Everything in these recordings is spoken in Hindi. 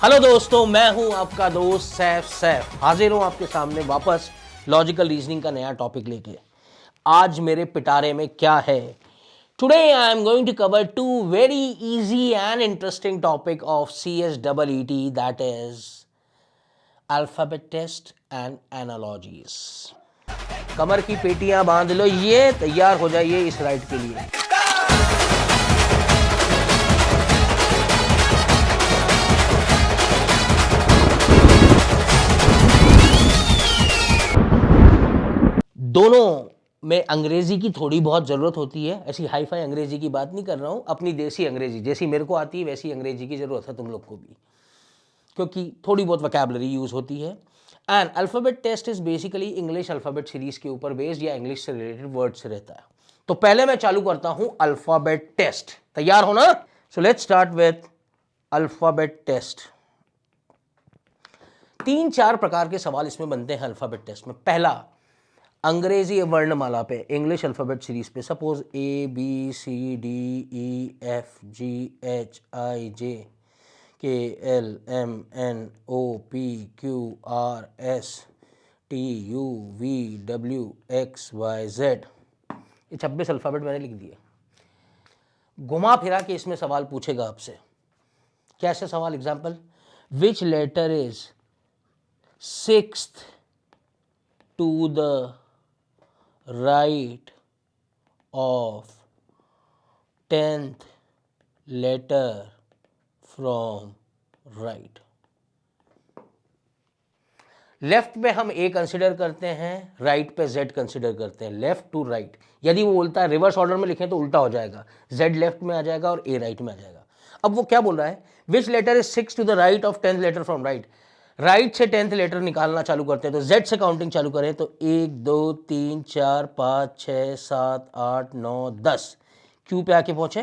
हेलो दोस्तों, मैं हूं आपका दोस्त सैफ हाजिर हूं आपके सामने वापस लॉजिकल रीजनिंग का नया टॉपिक लेके। आज मेरे पिटारे में क्या है? Today I am going to cover two very easy and interesting topic of CSEET, that is alphabet test and analogies. कमर की पेटियां बांध लो, ये तैयार हो जाइए इस राइड के लिए। दोनों में अंग्रेजी की थोड़ी बहुत ज़रूरत होती है। ऐसी हाई फाई अंग्रेजी की बात नहीं कर रहा हूँ, अपनी देसी अंग्रेजी जैसी मेरे को आती है वैसी अंग्रेजी की ज़रूरत है तुम लोग को भी, क्योंकि थोड़ी बहुत वोकैबुलरी यूज़ होती है। And alphabet test is basically English alphabet series के ऊपर बेस्ड या इंग्लिश से रिलेटेड वर्ड से रहता है। तो पहले मैं चालू करता हूँ अल्फ़ाबेट टेस्ट। तैयार हो ना? So let's start with alphabet test. 3-4 प्रकार के सवाल इसमें बनते हैं अल्फ़ाबेट टेस्ट में। पहला, अंग्रेजी वर्णमाला पे, इंग्लिश अल्फ़ाबेट सीरीज पे, सपोज ABCDEFGHIJKLMNOPQRSTUVWXYZ, ये 26 अल्फ़ाबेट मैंने लिख दिए। घुमा फिरा के इसमें सवाल पूछेगा आपसे। कैसे सवाल? Example, which letter is 6th to the right of 10th letter from right। Left पे हम ए कंसिडर करते हैं, राइट पे जेड कंसिडर करते हैं। लेफ्ट टू राइट, यदि वो बोलता है रिवर्स ऑर्डर में लिखें तो उल्टा हो जाएगा, जेड लेफ्ट में आ जाएगा और ए राइट में आ जाएगा। अब वो क्या बोल रहा है? Which letter is 6 to the right of 10th letter from right. Right से 10th लेटर निकालना चालू करते हैं तो जेड से काउंटिंग चालू करें तो 1 2 3 4 5 6 7 8 9 10। क्यू पे आके पहुंचे।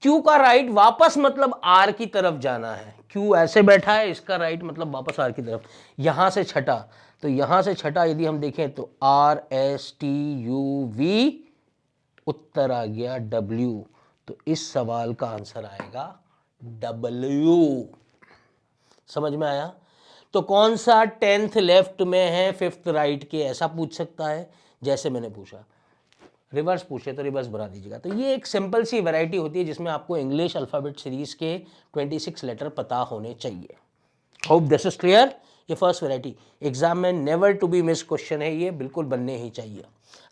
क्यू का राइट वापस मतलब आर की तरफ जाना है। क्यू ऐसे बैठा है, इसका राइट मतलब वापस आर की तरफ। यहां से छठा, तो यहां से छठा यदि हम देखें तो RSTUV, उत्तर आ गया W। तो इस सवाल का आंसर आएगा W। समझ में आया? तो कौन सा 10th लेफ्ट में है, 5th राइट के, ऐसा पूछ सकता है जैसे मैंने पूछा। रिवर्स पूछे तो रिवर्स बना दीजिएगा। तो ये एक सिंपल सी वैरायटी होती है जिसमें आपको इंग्लिश अल्फ़ाबेट सीरीज के 26 लेटर पता होने चाहिए। Hope this is clear. ये फर्स्ट वैरायटी, एग्जाम में never to be miss question है, ये बिल्कुल बनने ही चाहिए।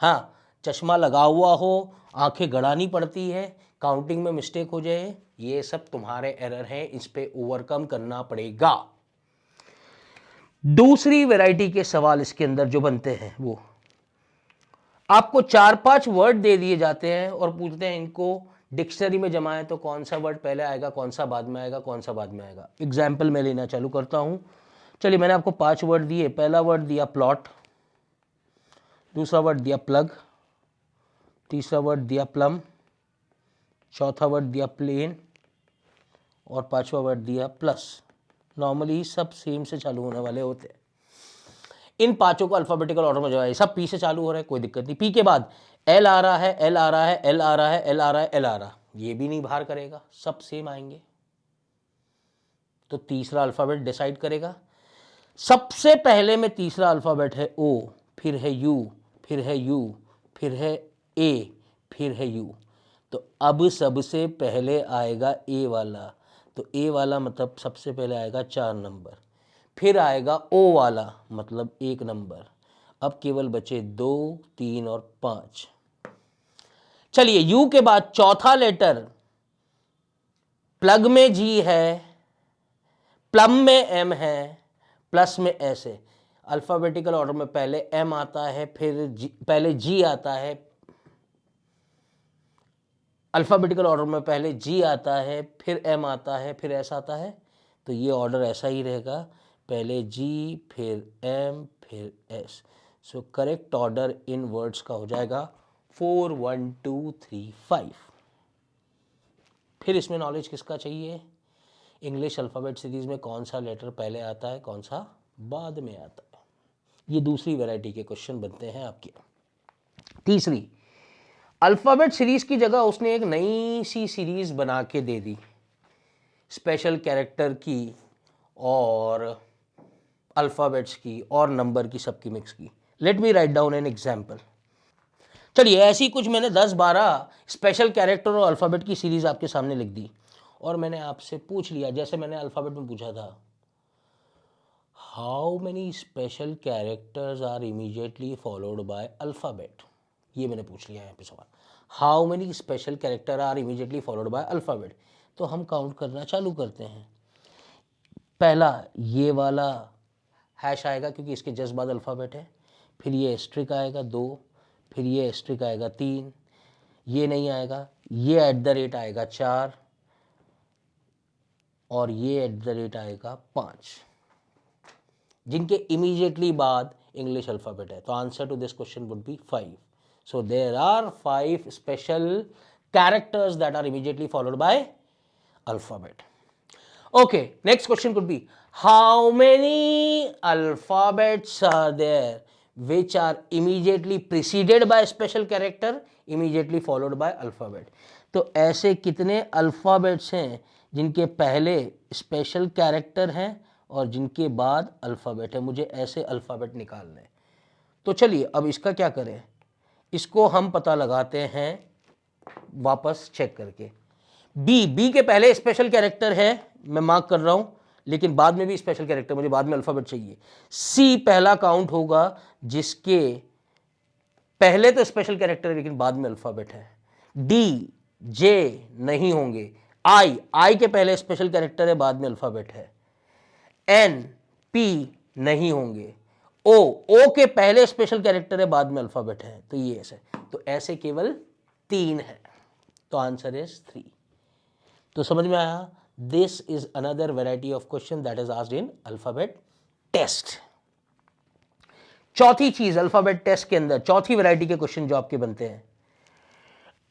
हाँ, चश्मा लगा हुआ हो, आंखें गड़ानी पड़ती है, काउंटिंग में मिस्टेक हो जाए, ये सब तुम्हारे एरर हैं, इस पे ओवरकम करना पड़ेगा। दूसरी वैरायटी के सवाल इसके अंदर जो बनते हैं, वो आपको 4-5 वर्ड दे दिए जाते हैं और पूछते हैं इनको डिक्शनरी में जमाएं तो कौन सा वर्ड पहले आएगा, कौन सा बाद में आएगा, कौन सा बाद में आएगा। एग्जाम्पल मैं लेना चालू करता हूं। चलिए, मैंने आपको 5 वर्ड दिए। पहला वर्ड दिया प्लॉट, दूसरा वर्ड दिया प्लग, तीसरा वर्ड दिया प्लम, चौथा वर्ड दिया प्लेन और 5वां वर्ड दिया प्लस। नॉर्मली सब सेम से चालू होने वाले होते हैं। इन 5 को अल्फाबेटिकल ऑर्डर में जो है, सब पी से चालू हो रहा है, कोई दिक्कत नहीं। पी के बाद एल आ रहा है, एल आ रहा है, एल आ रहा है, एल आ रहा है, एल आ रहा है, ये भी नहीं बाहर करेगा, सब सेम आएंगे। तो तीसरा अल्फाबेट डिसाइड करेगा। सबसे पहले में तीसरा अल्फाबेट है ओ, फिर है यू, फिर है यू, फिर है ए, फिर है यू। तो अब सबसे पहले आएगा ए वाला, तो ए वाला मतलब सबसे पहले आएगा 4 नंबर, फिर आएगा ओ वाला मतलब 1 नंबर। अब केवल बचे 2, 3 और 5। चलिए, यू के बाद चौथा लेटर, प्लग में जी है, प्लम में एम है, प्लस में एस है। अल्फाबेटिकल ऑर्डर में पहले एम आता है, फिर जी, पहले जी आता है। अल्फाबेटिकल ऑर्डर में पहले जी आता है, फिर एम आता है, फिर एस आता है। तो ये ऑर्डर ऐसा ही रहेगा, पहले जी, फिर एम, फिर S. So correct order in words का हो जाएगा 4 1 2 3 5। फिर इसमें नॉलेज किसका चाहिए? इंग्लिश अल्फ़ाबेट सीरीज में कौन सा लेटर पहले आता है, कौन सा बाद में आता है। ये दूसरी वैरायटी के क्वेश्चन बनते हैं आपके। तीसरी, अल्फ़ाबेट सीरीज की जगह उसने एक नई सी सीरीज बना के दे दी, स्पेशल कैरेक्टर की और अल्फ़ाबेट्स की और नंबर की, सबकी मिक्स की। Let me write down an example. चलिए, ऐसी कुछ मैंने 10-12 स्पेशल कैरेक्टर और अल्फ़ाबेट की सीरीज आपके सामने लिख दी और मैंने आपसे पूछ लिया, जैसे मैंने अल्फ़ाबेट में पूछा था, how many special characters are immediately followed by alphabet. ये मैंने पूछ लिया यहाँ पे सवाल, how many special character are immediately followed by alphabet. तो हम काउंट करना चालू करते हैं। पहला ये वाला हैश आएगा क्योंकि इसके जस्ट बाद अल्फ़ाबेट है, फिर ये एस्ट्रिक आएगा 2, फिर ये एस्ट्रिक आएगा 3, ये नहीं आएगा, ये @ आएगा 4 और ये @ आएगा 5, जिनके इमीडिएटली बाद इंग्लिश अल्फ़ाबेट है। तो answer to this question would be 5। So there are 5 special characters that are immediately followed by alphabet. Okay, next question could be, how many alphabets are there which are immediately preceded by special character, immediately followed by alphabet? तो ऐसे कितने अल्फ़ाबेट्स हैं जिनके पहले स्पेशल कैरेक्टर हैं और जिनके बाद अल्फ़ाबेट है? मुझे ऐसे अल्फ़ाबेट निकालने हैं। तो चलिए अब इसका क्या करें, इसको हम पता लगाते हैं वापस चेक करके। बी के पहले स्पेशल कैरेक्टर है, मैं मार्क कर रहा हूं, लेकिन बाद में भी स्पेशल कैरेक्टर, मुझे बाद में अल्फ़ाबेट चाहिए। सी पहला काउंट होगा जिसके पहले तो स्पेशल कैरेक्टर है लेकिन बाद में अल्फ़ाबेट है। डी जे नहीं होंगे। आई के पहले स्पेशल कैरेक्टर है, बाद में अल्फ़ाबेट है। एन पी नहीं होंगे। ओ के पहले स्पेशल कैरेक्टर है, बाद में अल्फ़ाबेट है। तो ये ऐसे, तो ऐसे केवल 3 है। तो आंसर इज 3। तो समझ में आया, this is another variety of question that is asked in alphabet test. चौथी चीज अल्फाबेट टेस्ट के अंदर, चौथी वैरायटी के क्वेश्चन जो आपके बनते हैं,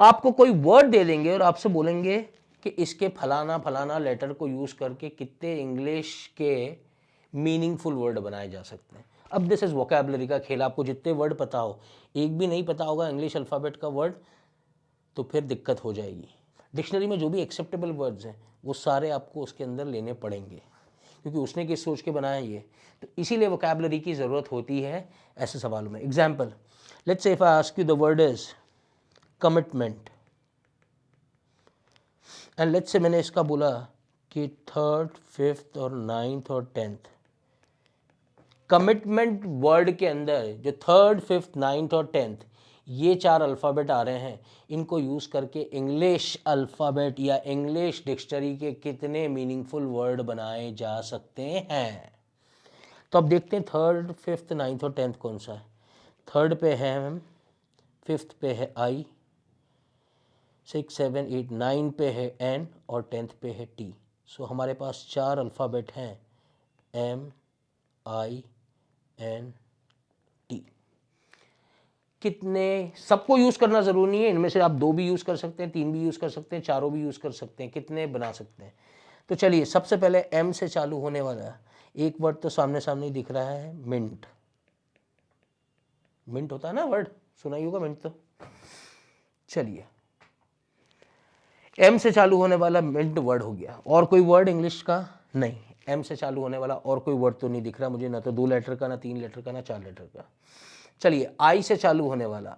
आपको कोई वर्ड दे देंगे और आपसे बोलेंगे कि इसके फलाना फलाना लेटर को यूज करके कितने इंग्लिश के मीनिंगफुल वर्ड बनाए जा सकते हैं। अब दिस इज वोकैबुलरी का खेल, आपको जितने वर्ड पता हो, एक भी नहीं पता होगा इंग्लिश अल्फाबेट का वर्ड तो फिर दिक्कत हो जाएगी। डिक्शनरी में जो भी एक्सेप्टेबल वर्ड्स हैं वो सारे आपको उसके अंदर लेने पड़ेंगे, क्योंकि उसने किस सोच के बनाया ये, तो इसीलिए वोकैबुलरी की ज़रूरत होती है ऐसे सवालों में। Example, let's say if I ask you the word is commitment, and let's say मैंने इसका बोला कि 3rd, 5th और 9th और 10th, कमिटमेंट वर्ड के अंदर जो 3rd, 5th, 9th और 10th ये 4 अल्फ़ाबेट आ रहे हैं, इनको यूज़ करके इंग्लिश अल्फ़ाबेट या इंग्लिश डिक्शनरी के कितने मीनिंगफुल वर्ड बनाए जा सकते हैं। तो अब देखते हैं 3rd, 5th, 9th और 10th कौन सा है। 3rd पे है एम, 5th पे है आई, 6, 7, 8, 9 पे है एन और 10th पे है टी। सो हमारे पास 4 अल्फ़ाबेट हैं, एम, आई, एन, टी। कितने, सबको यूज़ करना ज़रूरी नहीं है, इनमें से आप 2 भी यूज़ कर सकते हैं, 3 भी यूज़ कर सकते हैं, 4 भी यूज़ कर सकते हैं, कितने बना सकते हैं। तो चलिए सबसे पहले एम से चालू होने वाला एक वर्ड तो सामने सामने ही दिख रहा है, मिंट। मिंट होता है ना वर्ड, सुना ही होगा मिंट तो। चलिए एम से चालू होने वाला मिंट वर्ड हो गया। और कोई वर्ड इंग्लिश का नहीं, एम से चालू होने वाला और कोई वर्ड तो नहीं दिख रहा मुझे, ना तो 2 लेटर का, ना 3 लेटर का, ना 4 लेटर का। चलिए आई से चालू होने वाला,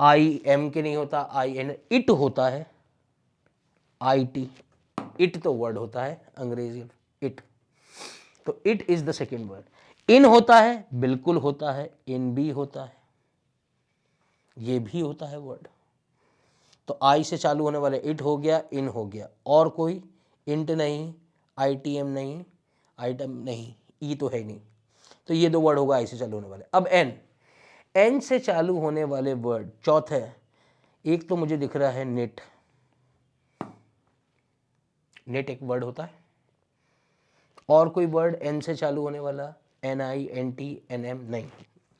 आई एम के नहीं होता, आई एन, इट होता है, आई टी, इट तो वर्ड होता है अंग्रेजी, इट, तो it is the second word. In होता है, बिल्कुल होता है, इन भी होता है, ये भी होता है वर्ड। तो आई से चालू होने वाले इट हो गया, इन हो गया, और कोई इंट नहीं, आई टी एम नहीं, आइटम नहीं, ई तो है नहीं, तो ये 2 वर्ड होगा आई से चालू होने वाले। अब एन, एन से चालू होने वाले वर्ड चौथे, एक तो मुझे दिख रहा है नेट, नेट एक वर्ड होता है, और कोई वर्ड एन से चालू होने वाला, एन आई, एन टी, एन एम नहीं,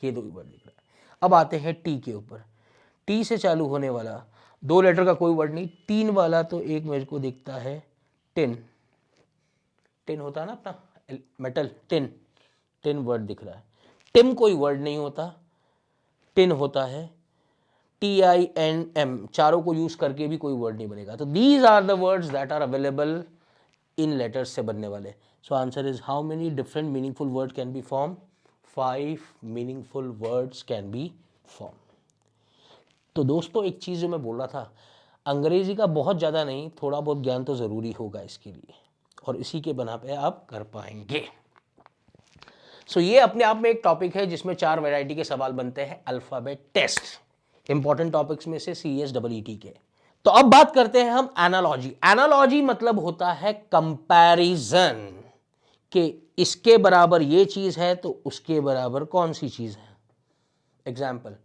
ये 2 वर्ड दिख रहा है। अब आते हैं टी के ऊपर, टी से चालू होने वाला 2 लेटर का कोई वर्ड नहीं, 3 वाला तो एक मेरे को दिखता है टिन, टिन होता है ना अपना मेटल, टिन, टिन वर्ड दिख रहा है। टिम कोई वर्ड नहीं होता, टिन होता है, टी आई एन एम, चारों को यूज करके भी कोई वर्ड नहीं बनेगा। तो these are the words that are available in letters से बनने वाले। So answer is how many different meaningful words can be formed? 5 meaningful words can be formed. तो दोस्तों एक चीज़ जो मैं बोल रहा था, अंग्रेजी का बहुत ज़्यादा नहीं, थोड़ा बहुत ज्ञान तो ज़रूरी होगा इसके लिए, और इसी के बना पे आप कर पाएंगे। सो ये अपने आप में एक टॉपिक है जिसमें 4 वैरायटी के सवाल बनते हैं अल्फाबेट टेस्ट, इंपॉर्टेंट टॉपिक्स में से CSEE के। तो अब बात करते हैं हम एनालॉजी। एनालॉजी मतलब होता है कंपैरिजन, कि इसके बराबर ये चीज है तो उसके बराबर कौन सी चीज है। एग्जाम्पल,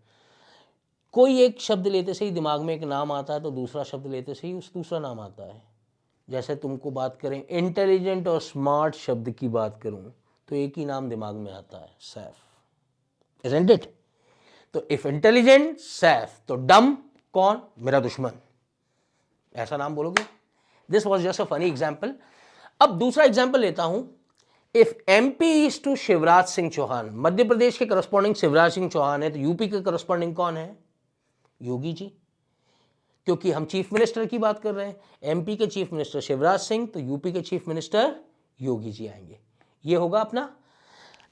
कोई एक शब्द लेते से ही दिमाग में एक नाम आता है तो दूसरा शब्द लेते से ही उस दूसरा नाम आता है। जैसे तुमको बात करें इंटेलिजेंट और स्मार्ट शब्द की बात करूं तो एक ही नाम दिमाग में आता है, सैफ, इजंट इट? तो इफ इंटेलिजेंट सैफ, तो डम कौन? मेरा दुश्मन, ऐसा नाम बोलोगे। This was just a funny example. अब दूसरा एग्जाम्पल लेता हूं, if MP is to Shivraj Singh Chouhan, Madhya Pradesh के करस्पॉन्डिंग शिवराज सिंह चौहान है, तो यूपी के करस्पॉन्डिंग कौन है? योगी जी, क्योंकि हम चीफ मिनिस्टर की बात कर रहे हैं। MP के चीफ मिनिस्टर शिवराज सिंह, तो यूपी के चीफ मिनिस्टर योगी जी आएंगे। ये होगा अपना,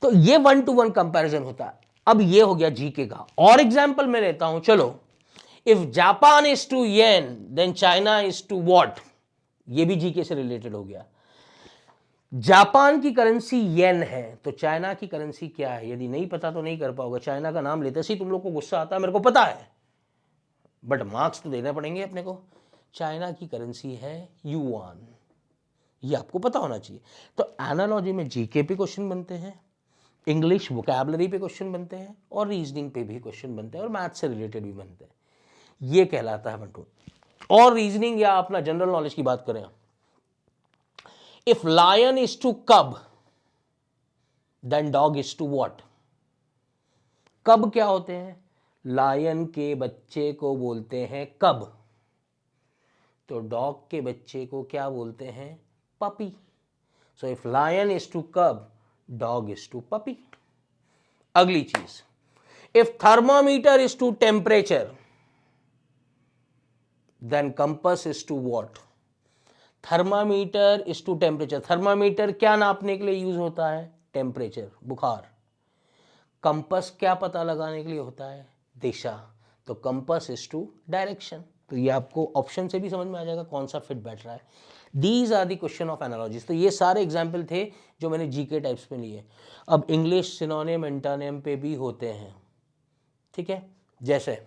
तो ये 1 to 1 कंपैरिजन होता है। अब ये हो गया जीके का। और एग्जाम्पल मैं लेता हूं, चलो, if Japan is to yen then China is to what, ये भी जीके से रिलेटेड हो गया। जापान की करेंसी येन है, तो चाइना की करेंसी क्या है? यदि नहीं पता तो नहीं कर पाओगे, चाइना का नाम लेते ही तुम लोग को गुस्सा आता है, मेरे को पता है, बट मार्क्स तो देने पड़ेंगे अपने को। चाइना की करेंसी है युआन, ये आपको पता होना चाहिए। तो एनालॉजी में जीके पे क्वेश्चन बनते हैं, इंग्लिश वोकैबलरी पे क्वेश्चन बनते हैं, और रीजनिंग पे भी क्वेश्चन बनते हैं, और मैथ से रिलेटेड भी बनते हैं। ये कहलाता है 1 to 1। और रीजनिंग या अपना जनरल नॉलेज की बात करें, if lion is to cub then dog is to what. Cub क्या होते हैं? लायन के बच्चे को बोलते हैं कब, तो डॉग के बच्चे को क्या बोलते हैं? Puppy. So if lion is to cub, dog is to puppy. अगली चीज, if thermometer is to temperature then compass is to what. Thermometer is to temperature, thermometer क्या नापने के लिए यूज होता है? टेम्परेचर, बुखार। कंपास क्या पता लगाने के लिए होता है? दिशा, तो कंपास इज टू डायरेक्शन। तो ये आपको ऑप्शन से भी समझ में आ जाएगा कौन सा फिट बैठ रहा है। These are the question of analogies. तो ये सारे एग्जाम्पल थे जो मैंने जीके टाइप्स में लिए। अब इंग्लिश सिनोनिम एंटोनिम पे भी होते हैं, ठीक है। जैसे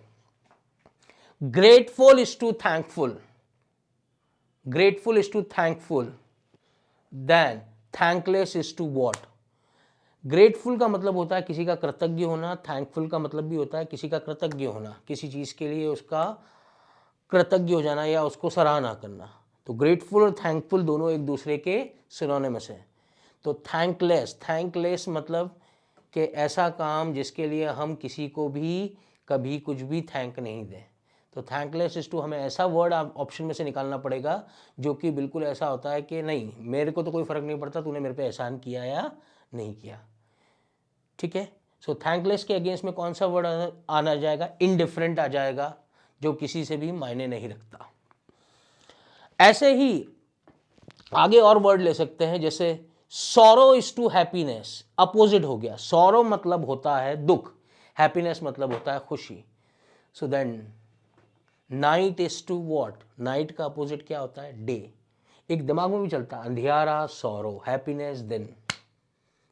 grateful is to thankful, grateful is to thankful, then thankless is to what. Grateful का मतलब होता है किसी का कृतज्ञ होना, थैंकफुल का मतलब भी होता है किसी का कृतज्ञ होना, किसी चीज के लिए उसका कृतज्ञ हो जाना या उसको सराहना करना। तो ग्रेटफुल और थैंकफुल दोनों एक दूसरे के सिनोनिमस हैं। तो थैंकलेस, थैंकलेस मतलब कि ऐसा काम जिसके लिए हम किसी को भी कभी कुछ भी थैंक नहीं दें। तो थैंकलेस इज टू, हमें ऐसा वर्ड ऑप्शन में से निकालना पड़ेगा जो कि बिल्कुल ऐसा होता है कि नहीं, मेरे को तो कोई फर्क नहीं पड़ता तूने मेरे पे एहसान किया या नहीं किया, ठीक है। सो थैंकलेस के अगेंस्ट में कौन सा वर्ड आना जाएगा? इनडिफरेंट आ जाएगा, जो किसी से भी मायने नहीं रखता। ऐसे ही आगे और वर्ड ले सकते हैं, जैसे sorrow is to happiness, opposite हो गया। सॉरो मतलब होता है दुख, हैप्पीनेस मतलब होता है खुशी। So then night is to what, night का अपोजिट क्या होता है? डे। एक दिमाग में भी चलता है, अंधियारा सॉरो, हैप्पीनेस दिन।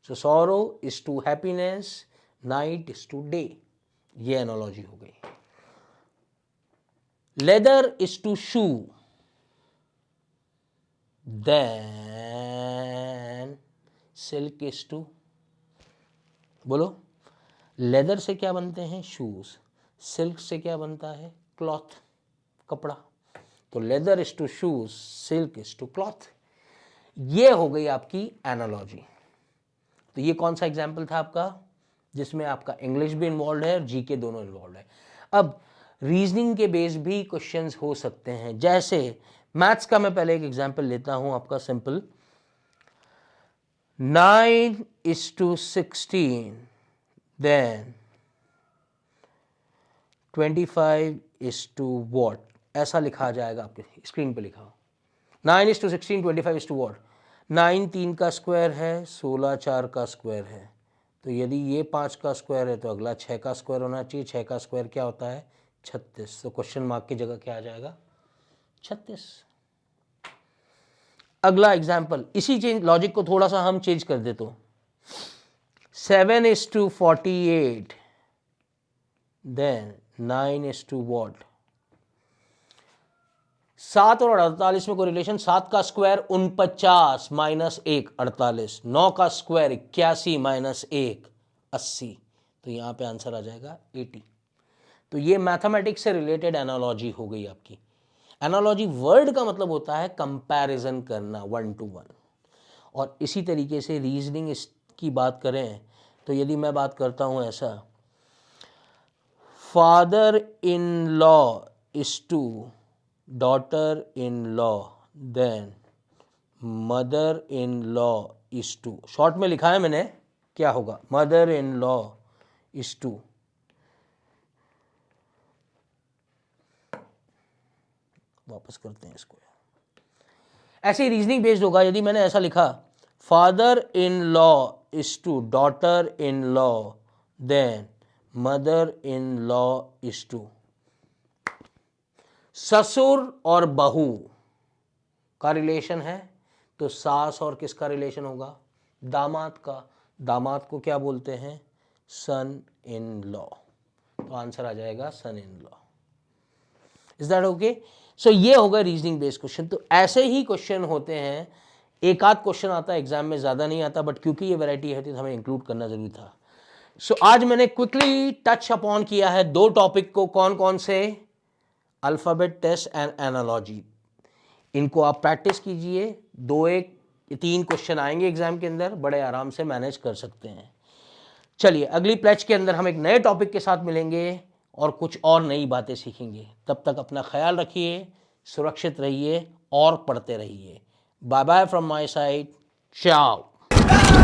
So sorrow is to happiness, night is to day. ये एनालॉजी हो गई। Leather is to shoe, then silk is to, बोलो, लेदर से क्या बनते हैं? शूज। सिल्क से क्या बनता है? क्लॉथ, कपड़ा। तो leather is to shoes, silk is to cloth. ये हो गई आपकी एनालॉजी। तो ये कौन सा एग्जाम्पल था आपका जिसमें आपका इंग्लिश भी इन्वॉल्व है और जीके दोनों इन्वॉल्व है। अब रीजनिंग के बेस भी क्वेश्चंस हो सकते हैं। जैसे मैथ्स का मैं पहले एक एग्जाम्पल लेता हूं आपका simple, 9 is to 16 then 25 is to what, ऐसा लिखा जाएगा, आपके स्क्रीन पे लिखा हो 9 is to 16 25 is to what। 9 3 का स्क्वायर है, 16 4 का स्क्वायर है। तो यदि ये 5 का स्क्वायर है तो अगला 6 का स्क्वायर होना चाहिए। 6 का स्क्वायर क्या होता है? 36। तो क्वेश्चन मार्क की जगह क्या आ जाएगा? 36। अगला एग्जाम्पल, इसी चेंज लॉजिक को थोड़ा सा हम चेंज कर दे तो 7:48 देन 9 what? 7 और 48 में कोई रिलेशन? 7 का स्क्वायर 49 माइनस 1 48, 9 का स्क्वायर 81 माइनस 1 80। तो यहां पे आंसर आ जाएगा 80। तो ये मैथमेटिक्स से रिलेटेड एनालॉजी हो गई आपकी। एनालॉजी वर्ड का मतलब होता है कंपैरिजन करना 1 to 1। और इसी तरीके से रीजनिंग की बात करें तो यदि मैं बात करता हूं ऐसा, father in law is to daughter in law then mother in law is to, short में लिखा है मैंने, क्या होगा? Mother in law is to, वापस करते हैं इसको, ऐसे रीजनिंग बेस्ड होगा। यदि मैंने ऐसा लिखा, father in law is to daughter in law then mother in law is to, ससुर और बहू का रिलेशन है तो सास और किसका रिलेशन होगा? दामाद का। दामाद को क्या बोलते हैं? सन इन लॉ। तो आंसर आ जाएगा son in law. Is that okay? So ये होगा रीजनिंग बेस्ड क्वेश्चन। तो ऐसे ही क्वेश्चन होते हैं, एक आध क्वेश्चन आता है एग्जाम में, ज़्यादा नहीं आता, बट क्योंकि ये वैरायटी है तो हमें इंक्लूड करना जरूरी था। सो आज मैंने क्विकली टच अपॉन किया है दो टॉपिक को। कौन कौन से? Alphabet test and analogy. इनको आप प्रैक्टिस कीजिए, 2 1 3 क्वेश्चन आएंगे एग्जाम के अंदर, बड़े आराम से मैनेज कर सकते हैं। चलिए अगली प्लेज के अंदर हम एक नए टॉपिक के साथ मिलेंगे और कुछ और नई बातें सीखेंगे। तब तक अपना ख्याल रखिए, सुरक्षित रहिए और पढ़ते रहिए। Bye bye from my side. चाओ।